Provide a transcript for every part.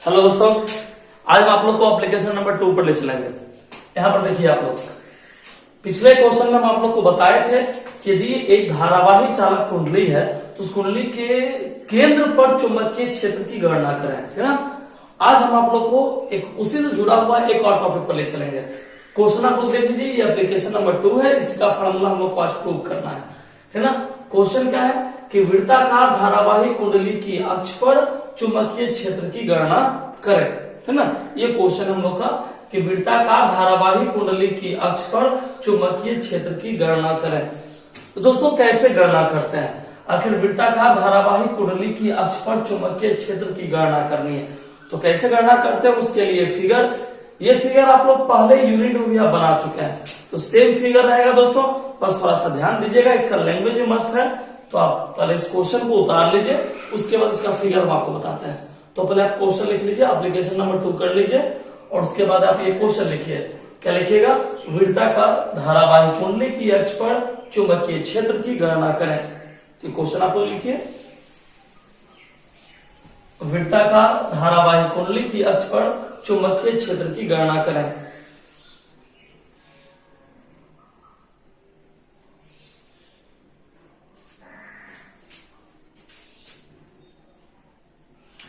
Hello दोस्तों, आज हम आप लोग को एप्लीकेशन नंबर 2 पर ले चलेंगे। यहाँ पर देखिए आप लोग, पिछले क्वेश्चन में हम आप लोग को बताए थे कि यदि एक धारावाही चालक कुंडली है तो उस कुंडली के केंद्र पर चुंबकीय क्षेत्र की गणना करें, है ना। आज हम आप लोग को एक उसी से जुड़ा हुआ एक और टॉपिक पर ले चलेंगे। क्वेश्चन आप लोग देख लीजिए, ये एप्लीकेशन नंबर 2 है, इसका फॉर्मूला हम लोग को आज प्रूव करना है ना। क्वेश्चन क्या है कि वृत्ताकार धारावाही कुंडली की अक्ष पर चुंबकीय क्षेत्र की गणना करें, है ना। ये क्वेश्चन हम लोग का कि वृत्ताकार धारावाही कुंडली की अक्ष पर चुंबकीय क्षेत्र की गणना करें। तो दोस्तों कैसे गणना करते हैं, आखिर वृत्ताकार धारावाही कुंडली की अक्ष पर चुंबकीय क्षेत्र की गणना करनी है तो कैसे गणना करते हैं, उसके लिए ये फिगर आप लोग पहले यूनिट में भी आप बना चुके हैं, तो सेम फिगर रहेगा दोस्तों। बस थोड़ा सा ध्यान दीजिएगा, इसका लैंग्वेज भी मस्त है, तो आप पहले इस क्वेश्चन को उतार लीजिए, उसके बाद इसका फिगर हम आपको बताते हैं। तो पहले आप क्वेश्चन लिख लीजिए, एप्लीकेशन नंबर 2 कर लीजिए और उसके बाद आप ये क्वेश्चन लिखिए। क्या लिखिएगा, वृत्ताकार धारावाही कुंडली की अक्ष पर चुंबकीय क्षेत्र की गणना करें। तो क्वेश्चन आप लोग लिखिए, वृत्ताकार धारावाही कुंडली की अक्ष पर चुंबकीय क्षेत्र की गणना करें।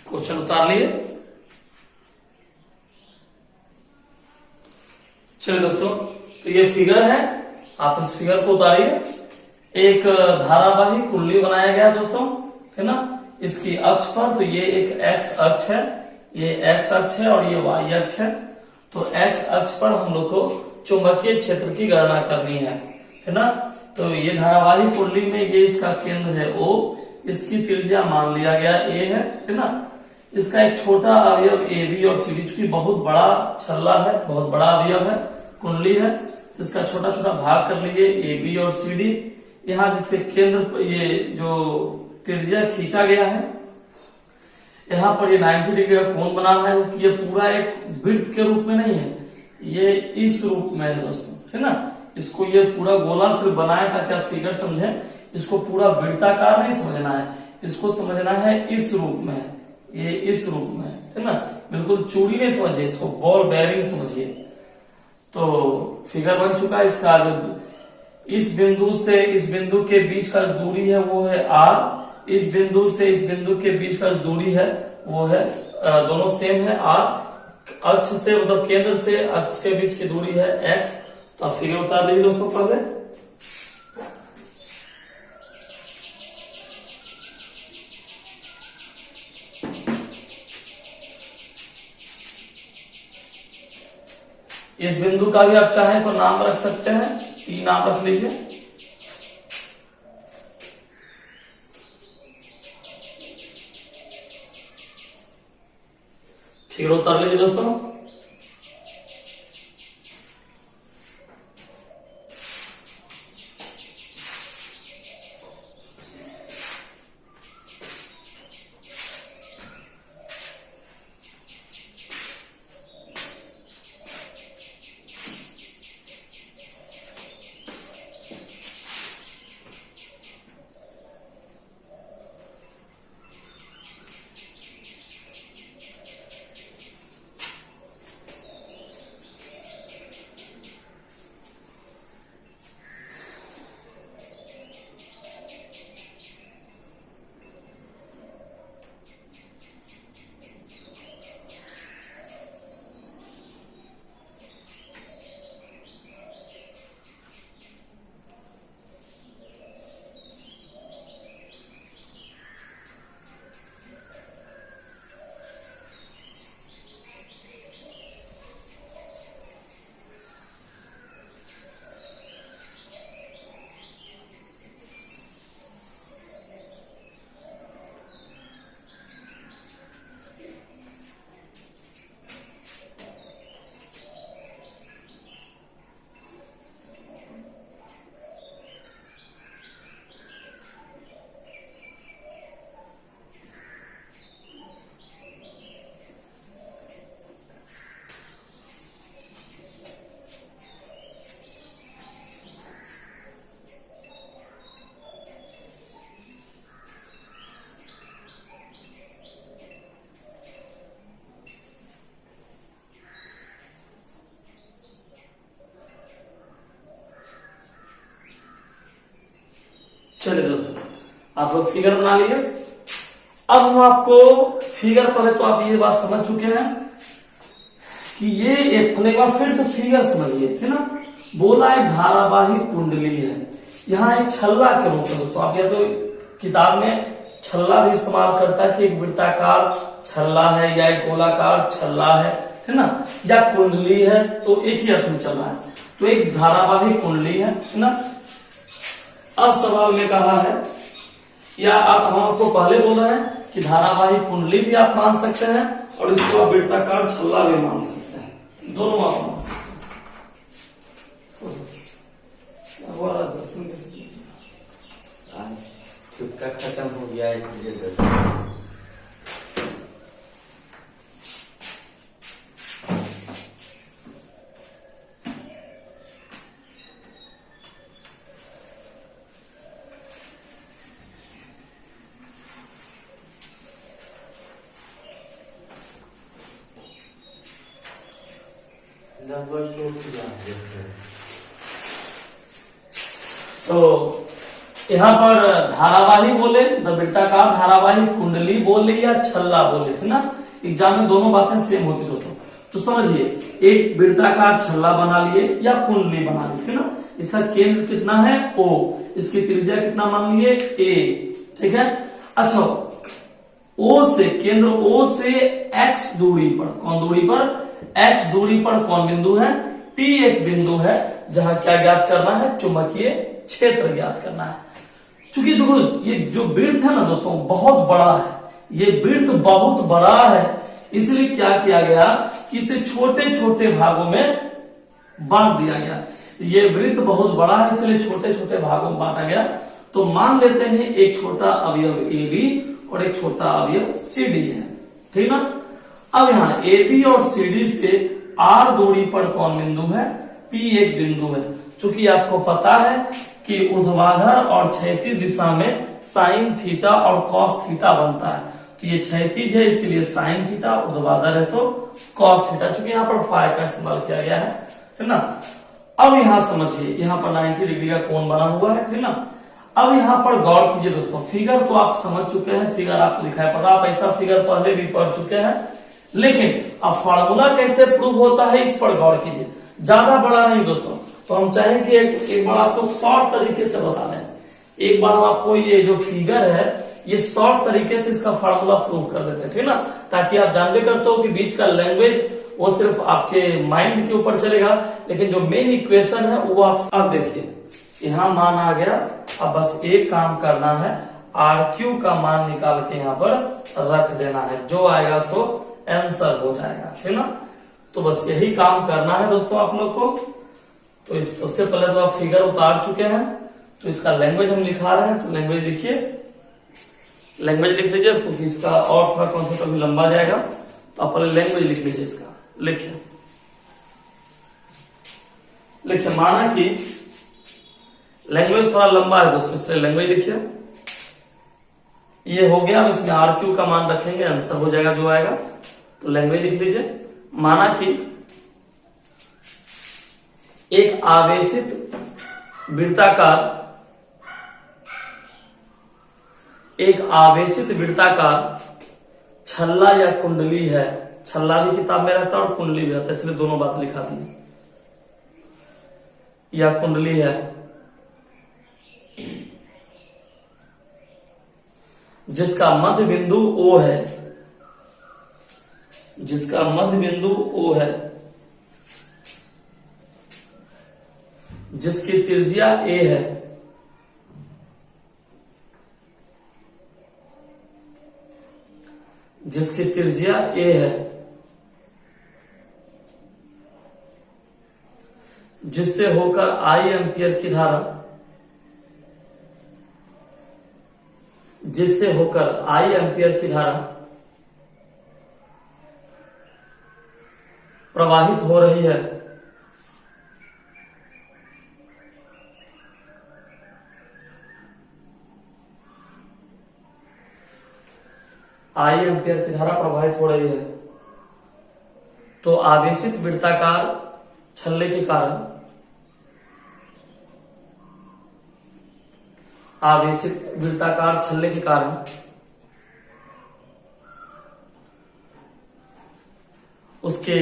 क्वेश्चन उतार लिए। चलिए दोस्तों, तो ये फिगर है, आप इस फिगर को उतारिए। एक धारावाही कुंडली बनाया गया दोस्तों, है ना। इसकी अक्ष पर, तो ये एक एक्स अक्ष है, ये एक्स अक्ष है और ये वाई अक्ष है। तो एक्स अक्ष पर हम लोग को चुंबकीय क्षेत्र की गणना करनी है ना। तो ये धारावाही कुंडली में ये इसका केंद्र है O, इसकी त्रिज्या मान लिया गया A है ना। इसका एक छोटा अवयव AB और CD, चूंकि बहुत बड़ा छल्ला है, बहुत बड़ा अवयव है, कुंडली है, तो इसका छोटा छोटा भाग कर लीजिए AB और CD। यहाँ जिसके केंद्र पर ये जो त्रिज्या खींचा गया है, यहाँ पर ये 90 डिग्री का कोण बना है। ये पूरा एक वृत्त के रूप में नहीं है, ये इस रूप में है दोस्तों, है ना। इसको ये पूरा गोला सिर्फ बनाया ताकि आप फिगर समझे, इसको पूरा वृत्ताकार नहीं समझना है, इसको समझना है इस रूप में, ये इस रूप में है ना। बिल्कुल चूड़ी नहीं समझिए, इसको बॉल बेयरिंग समझिए। तो फिगर बन चुका है। इसका जो इस बिंदु से इस बिंदु के बीच का जो दूरी है वो है R, इस बिंदु से इस बिंदु के बीच का जो दूरी है वो है दोनों सेम है R। अक्ष से मतलब केंद्र से अक्ष के बीच की दूरी है X। तो आप फिगर उतार लीजिए दोस्तों पहले। इस बिंदु का भी आप चाहें तो नाम रख सकते हैं, P नाम रख लीजिए। फिगर उतार लीजिए दोस्तों। चलिए दोस्तों, आप लोग फिगर बना लिए। अब हम आपको फिगर, पहले तो आप ये बात समझ चुके हैं कि ये एक बार फिर से फिगर समझिए, ठीक ना। बोला एक धारावाहिक कुंडली है, यहाँ एक छल्ला के रूप में दोस्तों, आप ये तो किताब में छल्ला भी इस्तेमाल करता है कि एक वृत्ताकार छल्ला है या एक गोलाकार छल्ला है ना, या कुंडली है, तो एक ही अर्थ में चल रहा है। तो एक धारावाहिक कुंडली है ना। अब सवाल में कहा है, या हम आपको पहले बोला है कि धारावाहिक कुंडली भी आप मान सकते हैं और इसको आप वृत्ताकार छल्ला भी मान सकते हैं, दोनों आप मान सकते हैं। दर्शन कैसे चुपका खत्म हो गया इसलिए नंबर तो यहाँ पर धारावाही बोले, वृत्ताकार धारावाही कुंडली बोले या छल्ला बोले, है ना। एग्जाम में दोनों बातें सेम होती दोस्तों। तो समझिए, एक वृत्ताकार छल्ला बना लिए या कुंडली बना लिए, है ना। इसका केंद्र कितना है O, इसकी त्रिज्या कितना मान लिए A, ठीक है। अच्छा, O से केंद्र O से x दूरी पर, कौन दूरी पर, x दूरी पर कौन बिंदु है, P एक बिंदु है जहां क्या ज्ञात करना है, चुंबकीय क्षेत्र ज्ञात करना है। चूंकि देखो ये जो वृत्त है ना दोस्तों बहुत बड़ा है, ये वृत्त बहुत बड़ा है, इसलिए क्या किया गया कि इसे छोटे छोटे भागों में बांट दिया गया। ये वृत्त बहुत बड़ा है इसलिए छोटे छोटे भागों में बांटा गया। तो मान लेते हैं एक छोटा अवयव AB और एक छोटा अवयव CD है, ठीक ना। अब यहाँ AB और CD से R दूरी पर कौन बिंदु है, P एक बिंदु है। चूंकि आपको पता है कि ऊर्ध्वाधर और क्षैतिज दिशा में साइन थीटा और कॉस थीटा बनता है, तो ये क्षैतिज है इसलिए साइन थीटा, ऊर्ध्वाधर है तो कॉस थीटा। चूंकि यहाँ पर फाई का इस्तेमाल किया गया है ना। अब यहाँ समझिए, यहाँ पर 90 डिग्री का कोण बना हुआ है, ठीक ना। अब यहाँ पर गौर कीजिए दोस्तों, फिगर तो आप समझ चुके हैं, फिगर आपको दिखाई पड़ रहा, आप ऐसा फिगर पहले भी पढ़ चुके हैं, लेकिन अब फार्मूला कैसे प्रूव होता है इस पर गौर कीजिए। ज्यादा बड़ा नहीं दोस्तों, तो हम चाहेंगे एक बार आपको शॉर्ट तरीके से बता दें। एक बार हम आपको ये जो फिगर है ये शॉर्ट तरीके से इसका फार्मूला प्रूव कर देते हैं, ठीक ना, ताकि आप जानते करते हो कि बीच का लैंग्वेज वो सिर्फ आपके माइंड के ऊपर चलेगा, लेकिन जो मेन इक्वेशन है वो आप देखिए, यहाँ मान आ गया। अब बस एक काम करना है, RQ का मान निकाल के यहाँ पर रख देना है, जो आएगा सो आंसर हो जाएगा, ठीक ना। तो बस यही काम करना है दोस्तों आप लोग को। तो इस सबसे पहले तो आप फिगर उतार चुके हैं, तो इसका लैंग्वेज हम लिखा रहे हैं, तो लैंग्वेज लिखिए, लैंग्वेज लिख लीजिए, क्योंकि इसका और थोड़ा कॉन्सेप्ट अभी लंबा जाएगा, तो आप पहले लैंग्वेज लिख लीजिए। इसका लिखिए, माना कि लैंग्वेज थोड़ा लंबा है दोस्तों, इसलिए लैंग्वेज लिखिए। ये हो गया, अब इसमें RQ का मान रखेंगे, आंसर हो जाएगा जो आएगा। तो लैंग्वेज लिख लीजिए, माना कि एक आवेशित वृत्ताकार छल्ला या कुंडली है। छल्ला भी किताब में रहता है और कुंडली भी रहता है, इसलिए दोनों बात लिखा दी, या कुंडली है, जिसका मध्य बिंदु O है, जिसका मध्य बिंदु O है, जिसकी त्रिज्या A है, जिसकी त्रिज्या A है, जिससे होकर I एम्पियर की धारा, जिससे होकर I एम्पियर की धारा प्रवाहित हो रही है, I एम्पियर की धारा प्रवाहित हो रही है, तो आवेशित वृत्ताकार छल्ले के कारण आवेशित वृत्ताकार छल्ले के कारण उसके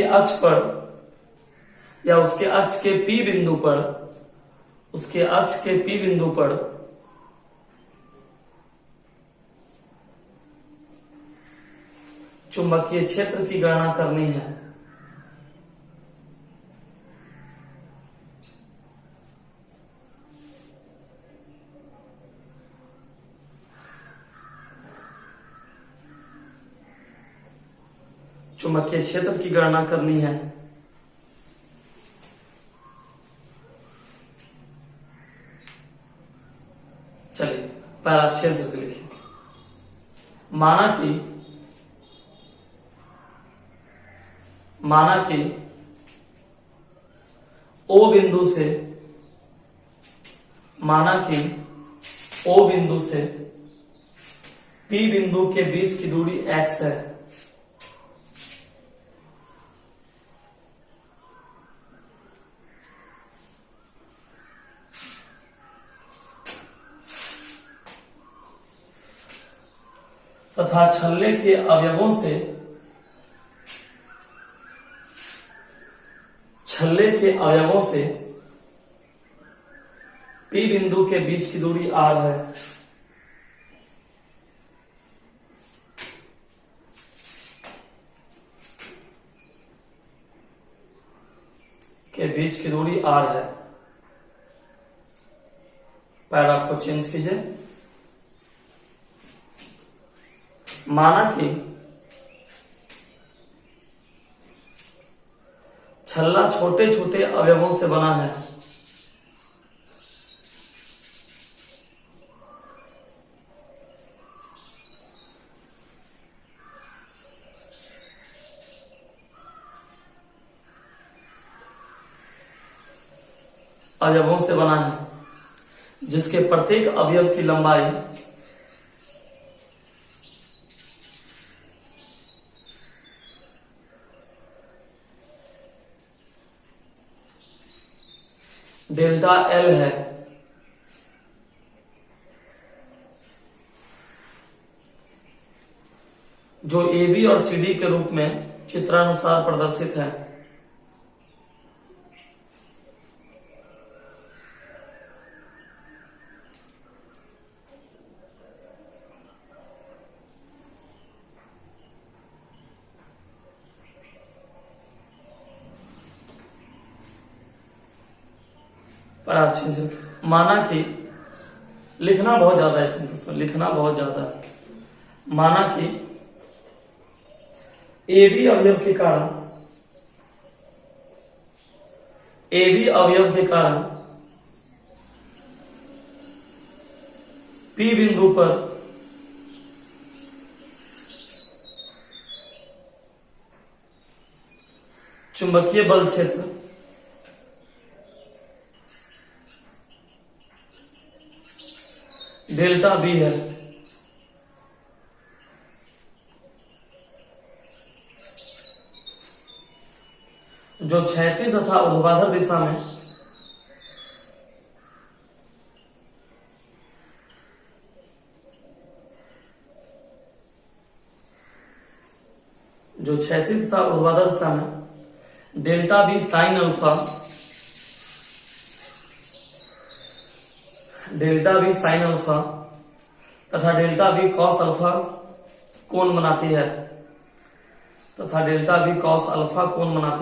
अक्ष पर या उसके अक्ष के पी बिंदु पर चुंबकीय क्षेत्र की गणना करनी है। चुंबकीय क्षेत्र की गणना करनी है। चलिए पैराग्राफ 6 से लिखिए। माना कि ओ बिंदु से पी बिंदु के बीच की दूरी x है। तथा छल्ले के अवयवों से पी बिंदु के बीच की दूरी r है। पैराग्राफ को चेंज कीजिए। माना कि छल्ला छोटे छोटे अवयवों से बना है। जिसके प्रत्येक अवयव की लंबाई डेल्टा एल है। जो AB और CD के रूप में चित्रानुसार प्रदर्शित है। माना कि लिखना बहुत ज्यादा है इसमें, लिखना बहुत ज्यादा है। माना कि AB अवयव के कारण P बिंदु पर चुंबकीय बल क्षेत्र डेल्टा B है। जो क्षैतिज तथा ऊर्ध्वाधर दिशा में डेल्टा B साइन अल्फा तथा डेल्टा B कॉस अल्फा कोण बनाती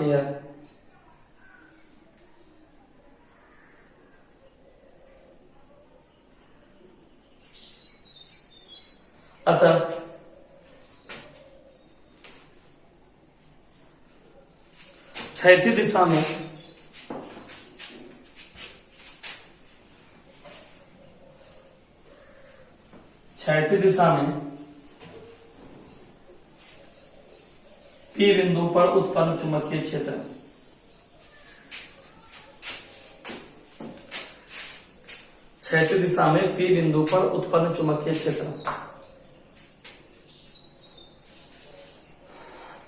है। अतः क्षैतिज दिशा में P बिंदु पर उत्पन्न चुंबकीय क्षेत्र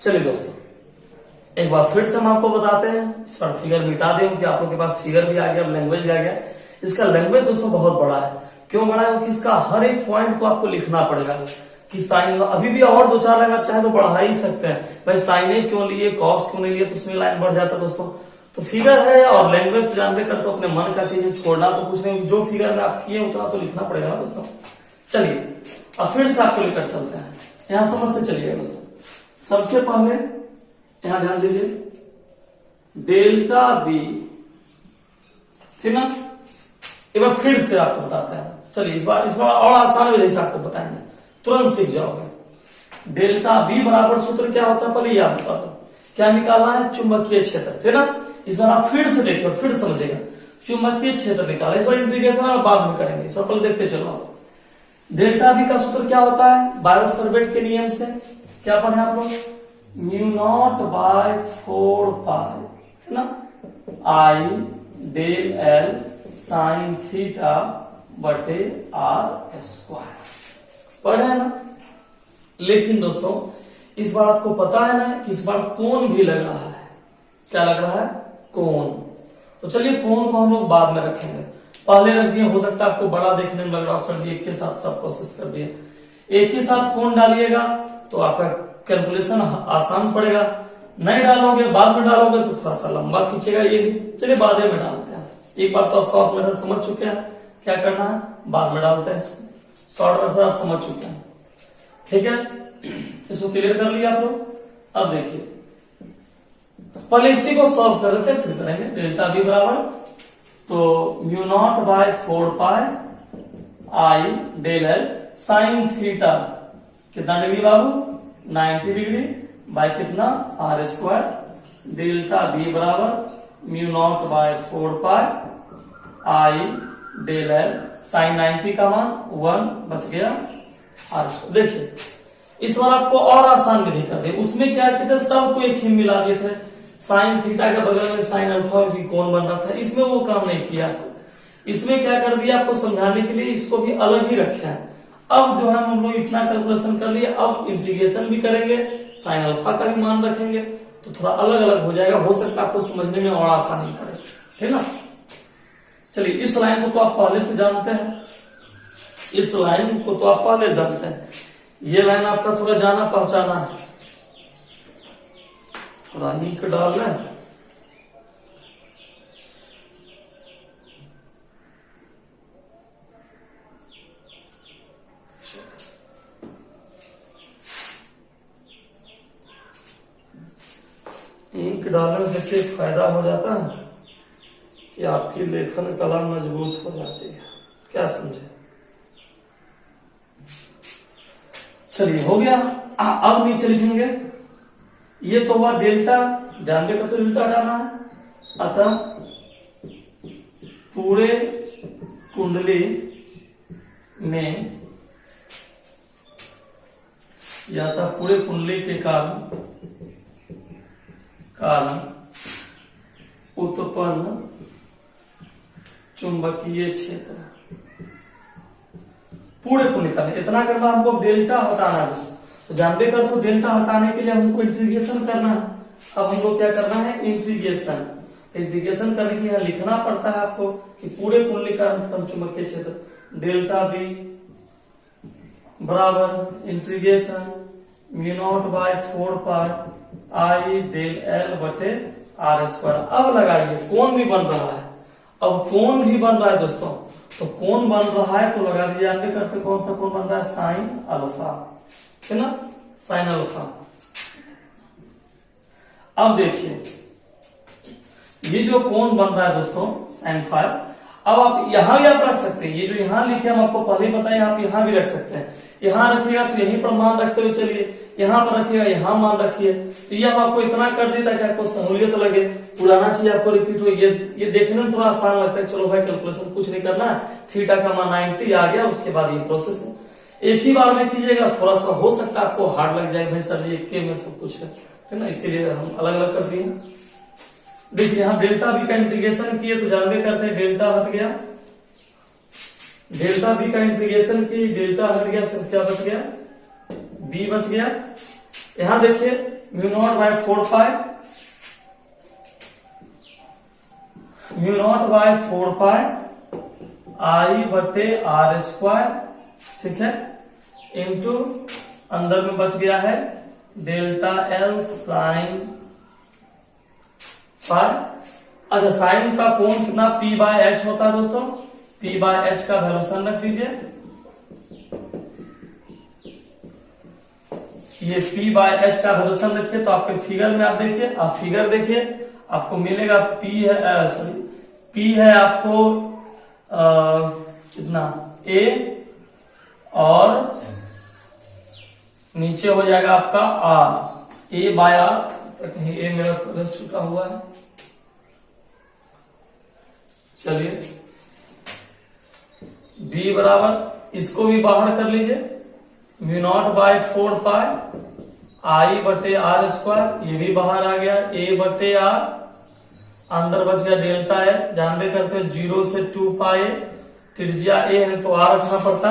चलिए दोस्तों, एक बार फिर से हम आपको बताते हैं। इस पर फिगर मिटा दें कि आप लोग के पास फिगर भी आ गया, लैंग्वेज भी आ गया। इसका लैंग्वेज दोस्तों बहुत बड़ा है। क्यों बड़ा है? क्योंकि इसका हर एक पॉइंट को आपको लिखना पड़ेगा कि साइन, अभी भी और दो चार लाइन आप चाहे तो बढ़ा ही सकते हैं भाई, साइन ए क्यों लिए, कॉस क्यों नहीं लिए, तो उसमें लाइन बढ़ जाता है दोस्तों। तो फिगर है और लैंग्वेज तो जानते कर, तो अपने मन का चीज छोड़ना तो कुछ नहीं, जो फिगर में आप किए उतना तो लिखना पड़ेगा ना दोस्तों। चलिए अब फिर से आपको लेकर चलते हैं, यहां समझते चलिए दोस्तों। सबसे पहले यहां ध्यान दीजिए, डेल्टा बी, ठीक ना। एक बार फिर से आपको बताते हैं, चलिए इस बार और आसान विधि से आपको बताएंगे, तुरंत सीख जाओगे। डेल्टा बी बराबर सूत्र क्या होता है, पहले ये आप बता दो। क्या निकालना है? चुंबकीय क्षेत्र, ठीक ना। इस बार आप फिर से देखिए और फिर समझेगा, चुंबकीय क्षेत्र निकाला। इस बार इंटीग्रेशन आप बाद में करेंगे, इस बार पहले देखते चलो आप। डेल्टा बी का सूत्र क्या होता है? बायोट-सावर्त के नियम से क्या पढ़े आप लोग? म्यू नॉट बाय 4 पाई, है ना, आई डेल एल साइन थीटा बटे आर स्क्वायर, पढ़े है ना। लेकिन दोस्तों इस बार आपको पता है ना कि इस बार कोण भी लग रहा है। क्या लग रहा है? कोण। तो चलिए कोण को हम लोग बाद में रखेंगे, पहले रख दिए। हो सकता है आपको बड़ा देखने में लग रहा है, एक के साथ सब कोशिश कर दिए। एक ही साथ कोण डालिएगा तो आपका कैलकुलेशन आसान पड़ेगा, नहीं डालोगे बाद में डालोगे तो थोड़ा सा लंबा खींचेगा ये भी। चलिए बाद में डालते हैं, एक बार तो आप शॉर्ट मेथड समझ चुके हैं क्या करना है, बाद में डालते हैं इसको। शॉर्ट मेथड आप समझ चुके हैं, ठीक है, इसको क्लियर कर लिया आप लोग। अब देखिए पहले इसी को सॉल्व कर लेते हैं फिर करेंगे। डेल्टा बी बराबर, तो mu naught by 4 pi I del L sine theta, कितना डिग्री बाबू? 90 डिग्री, बाय कितना? R square. डेल्टा बी बराबर mu naught by 4 pi I del L sine 90 का मान 1 बच गया आर स्क्वायर। देखिए इस बार आपको और आसान विधि कर दे। उसमें क्या किए थे, सबको एक ही मिला दिए थे, साइन थीटा के बगल में साइन अल्फा की कोण बन रहा था, इसमें वो काम नहीं किया आपको। इसमें क्या कर दिया आपको समझाने के लिए, इसको भी अलग ही रखे हैं। अब जो है हम लोग इतना कैलकुलेशन कर लिए, अब इंटीग्रेशन भी करेंगे, साइन अल्फा का भी मान रखेंगे, तो थोड़ा अलग अलग हो जाएगा। हो सकता है आपको समझने में और आसानी पड़े, ठीक ना। चलिए इस लाइन को तो आप पहले से जानते हैं, इस लाइन को तो आप पहले जानते हैं। ये लाइन आपका थोड़ा जाना पहचाना है, थोड़ा नीक डालना है। इंक डालने से देखिए फायदा हो जाता है कि आपकी लेखन कला मजबूत हो जाती है, क्या समझे। चलिए हो गया। अब नीचे लिखेंगे, ये तो हुआ डेल्टा, जानबे का तो डेल्टा डालना है, अतः पूरे कुंडली में या था पूरे कुंडली के कारण उत्पन्न चुंबकीय क्षेत्र, पूरे को निकालना। इतना करना हमको, डेल्टा हटाना है दोस्तों। तो जानते कर तो डेल्टा हटाने के लिए हमको इंटीग्रेशन करना है। अब हम लोग क्या करना है? इंटीग्रेशन। इंटीग्रेशन करने के लिए लिखना पड़ता है आपको कि पूरे कुंडली का चुंबकीय क्षेत्र डेल्टा बी बराबर integration mu naught by 4 pi I del L बटे आर स्क्वायर। अब लगाइए, कोण भी बन रहा है, अब कोण भी बन रहा है दोस्तों, तो कोण बन रहा है तो लगा दीजिए। जानते करते कौन सा कोण बन रहा है? साइन अल्फा, है ना, साइन अल्फा। अब देखिए ये जो कोण बन रहा है दोस्तों साइन 5, अब आप यहां भी आप रख सकते हैं। ये जो यहां लिखे हम आपको पहले ही बताए, आप यहां भी रख सकते हैं। यहां रखिएगा तो यहीं पर मान रखते हुए चलिए, यहां पर रखिएगा यहां मान रखिए। तो ये हम आपको इतना कर दिया ताकि आपको सहूलियत लगे, पुराना चीज आपको रिपीट हो। ये देखने में थोड़ा आसान लगता है, चलो भाई कैलकुलेशन कुछ नहीं करना है, थीटा का मान 90 आ गया, उसके बाद ये प्रोसेस है। एक ही बार में कीजिएगा, थोड़ा सा हो सकता है आपको हार्ड लग जाए, भाई सर जी एक में सब कुछ है ना, इसीलिए हम अलग अलग कर दिए। देखिए यहाँ डेल्टा बी का इंटीग्रेशन किए तो जानबे करते हैं डेल्टा हट गया, डेल्टा बी का इंटीग्रेशन की डेल्टा हट गया, सिर्फ क्या बच गया? बी बच गया। यहां देखिए mu naught by 4 pi, mu naught by 4 pi आई बटे आर स्क्वायर, ठीक है, इंटू अंदर में बच गया है डेल्टा एल साइन फाई। अच्छा, साइन का कोण कितना पी बाय एच होता है दोस्तों, पी बाय एच का वैल्यूशन रख दीजिए, ये पी बाय एच का वैल्यूशन रखिए। तो आपके फिगर में आप देखिए, आप फिगर देखिए, आपको मिलेगा पी है, सॉरी पी है आपको कितना ए, और नीचे हो जाएगा आपका आर, ए बाय आर, कहीं ए मेरा प्लस छूटा हुआ है, चलिए बी बराबर, इसको भी बाहर कर लीजिए, म्यू नॉट बाय 4 पाई आई बटे आर स्क्वायर, ये भी बाहर आ गया, ए बटे आर, अंदर बच गया डेल्टा है, जानबे करते हो 0 से 2 पाई, त्रिज्या ए है तो आर रखना पड़ता,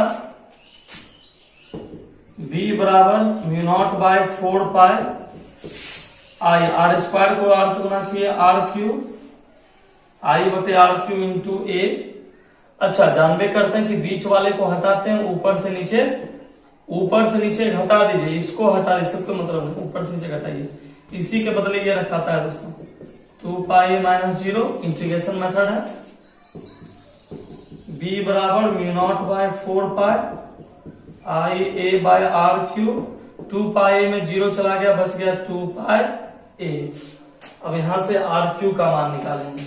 बी बराबर mu naught by 4 pi I, R square को आर से गुना किए आर क्यू, आई बटे आर क्यू इंटू ए। अच्छा, जानबे करते हैं कि बीच वाले को हटाते हैं, ऊपर से नीचे घटा दीजिए, इसको हटा दीजिए, सबको मतलब नहीं, ऊपर से नीचे घटाइए, इसी के बदले ये रखाता है दोस्तों 2 पाई माइनस 0, इंटीग्रेशन मेथड है। बी बराबर mu naught by 4 pi I A by R Q, 2 pi में 0 चला गया, बच गया 2 पाई ए। अब यहां से आर क्यू का मान निकालेंगे,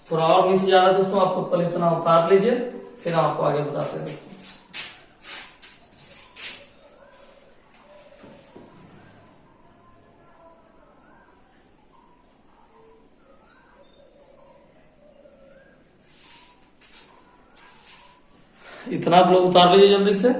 थोड़ा और नीचे जा रहा है दोस्तों, आपको पहले इतना उतार लीजिए, फिर हम आपको आगे बताते हैं। इतना आप लोग उतार लीजिए जल्दी से।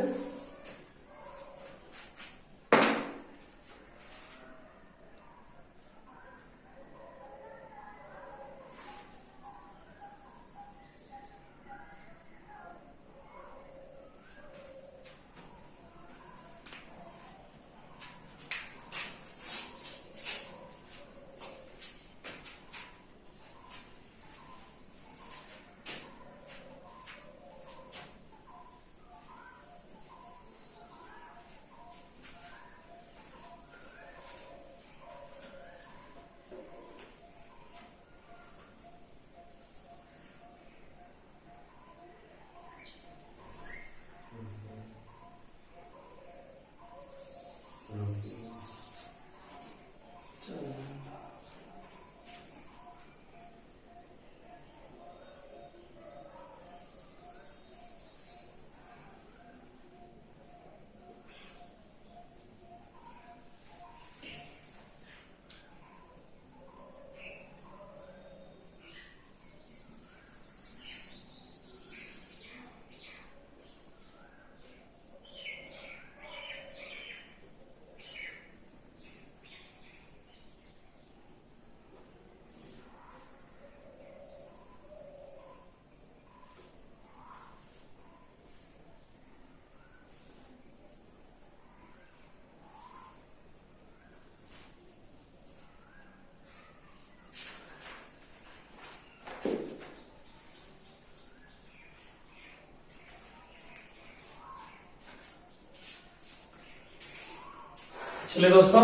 चलिए दोस्तों,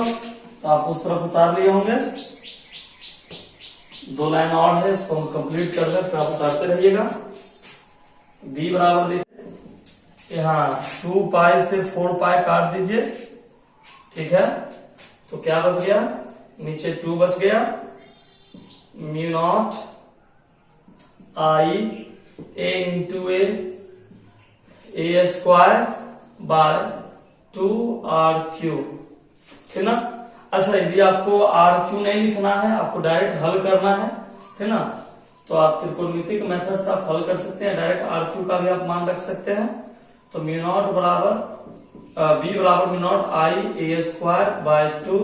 तो आप उस तरफ उतार लिए होंगे, 2 लाइन और है, इसको हम कंप्लीट कर ले, फिर आप उतारते रहिएगा। बी बराबर देखिए, यहाँ 2 पाई से 4 पाई काट दीजिए, ठीक है, तो क्या बच गया, नीचे 2 बच गया, mu naught I A into A square by 2 R Q, ठीक ना। अच्छा, यदि आपको आर क्यू नहीं लिखना है, आपको डायरेक्ट हल करना है ना, तो आप त्रिकोणमिति के मेथड से आप हल कर सकते हैं, डायरेक्ट आर क्यू का भी आप मान रख सकते हैं। तो म्यू नॉट बराबर बी बराबर mu naught I A square by 2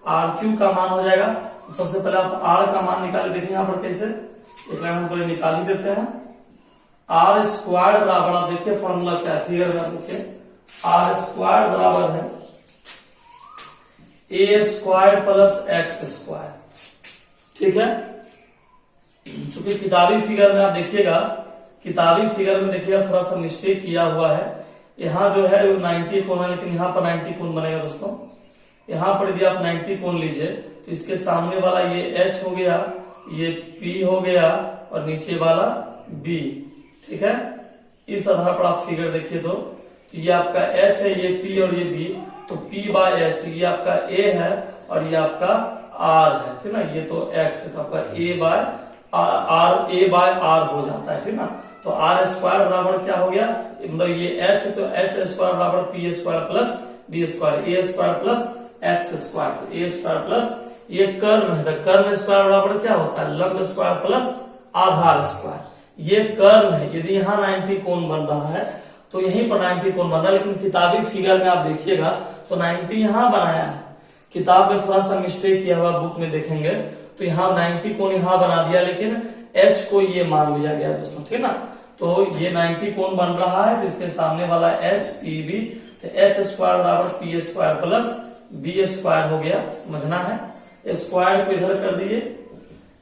R Q का मान हो जाएगा। तो सबसे पहले आप आर का मान निकाले, देखिए यहाँ पर कैसे, एक लाइन हम पहले निकाल ही देते हैं। आर स्क्वायर बराबर, आप देखिए फॉर्मूला क्या है, फिगर में देखिए, आर स्क्वायर बराबर है ए स्क्वायर प्लस एक्स स्क्वायर, ठीक है। चूंकि किताबी फिगर में आप देखिएगा किताबी फिगर में देखिएगा थोड़ा सा मिस्टेक किया हुआ है। यहाँ जो है वो 90 कोण है, लेकिन यहाँ पर 90 कोण बनेगा दोस्तों। यहाँ पर यदि आप 90 कोण लीजिए तो इसके सामने वाला ये H हो गया, ये P हो गया और नीचे वाला B, ठीक है। इस आधार पर आप फिगर देखिए तो ये आपका H है, ये P और ये B, तो P बाय H, तो ये आपका A है और ये आपका R है, ठीक ना। ये तो X है, तो आपका A बाय R हो जाता है, ठीक ना। तो R स्क्वायर बराबर क्या हो गया, मतलब ये H है तो H स्क्वायर बराबर P square plus B square, A square plus X square, तो A स्क्वायर प्लस ये कर्व है, तो कर्व स्क्वायर बराबर क्या होता है, लंब स्क्वायर प्लस आधार स्क्वायर। ये कर्व है, यदि यहाँ 90 कोण बन रहा है तो यहीं पर 90 कोण बन रहा है, लेकिन किताबी फिगर में आप देखिएगा तो 90 यहाँ बनाया है। किताब में थोड़ा सा मिस्टेक किया हुआ, बुक में देखेंगे तो यहाँ 90 कोण यहाँ बना दिया, लेकिन H को ये मान लिया गया दोस्तों, ठीक ना। तो ये 90 कोण बन रहा है, तो इसके सामने वाला H P B, तो H स्क्वायर बराबर P square plus B square हो गया, समझना है। स्क्वायर को इधर कर दिए,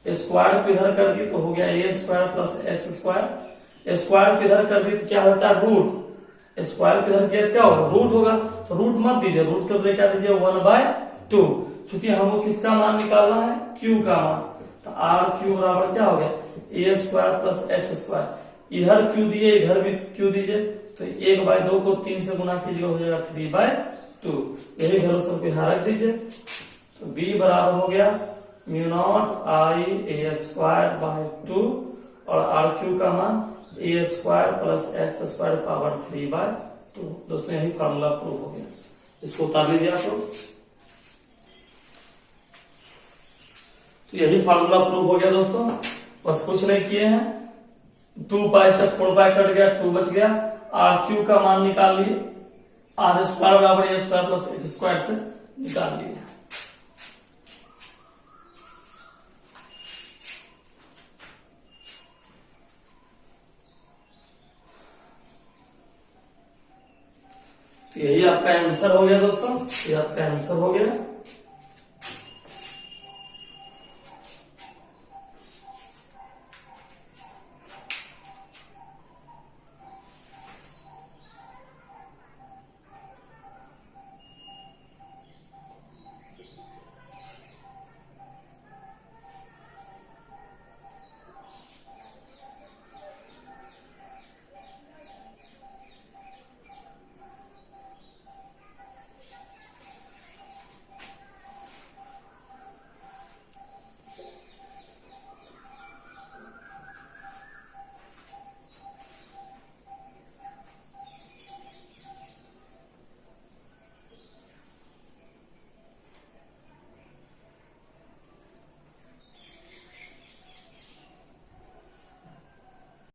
स्क्वायर को इधर कर दिए तो हो गया A square plus X square. Square को इधर कर दिए तो क्या होता है, रूट। स्क्वायर को इधर किया क्या होगा, रूट होगा, तो रूट मत दीजिए, रूट कर दे क्या दीजिए 1/2, चूंकि हमको किसका मान निकालना है, Q का मान, तो RQ बराबर क्या हो गया A square plus H square. इधर Q दिए, इधर भी Q दीजिए, तो 1/2 को 3 से गुना कीजिए, हो जाएगा 3/2। यही वैल्यू सबको यहाँ रख दीजिए, तो B बराबर हो गया μ0 I A स्क्वायर बाय 2 और RQ का मान A square plus X square power 3/2। दोस्तों यही फॉर्मूला प्रूव हो गया, इसको उतार लीजिए आप लोग। तो यही फॉर्मूला प्रूव हो गया दोस्तों, बस कुछ नहीं किए हैं। 2 पाई से 4 पाई कट गया, 2 बच गया। RQ का मान निकाल लिए, R स्क्वायर बराबर A square plus H square से निकाल लिए। तो यही आपका आंसर हो गया दोस्तों, ये आपका आंसर हो गया।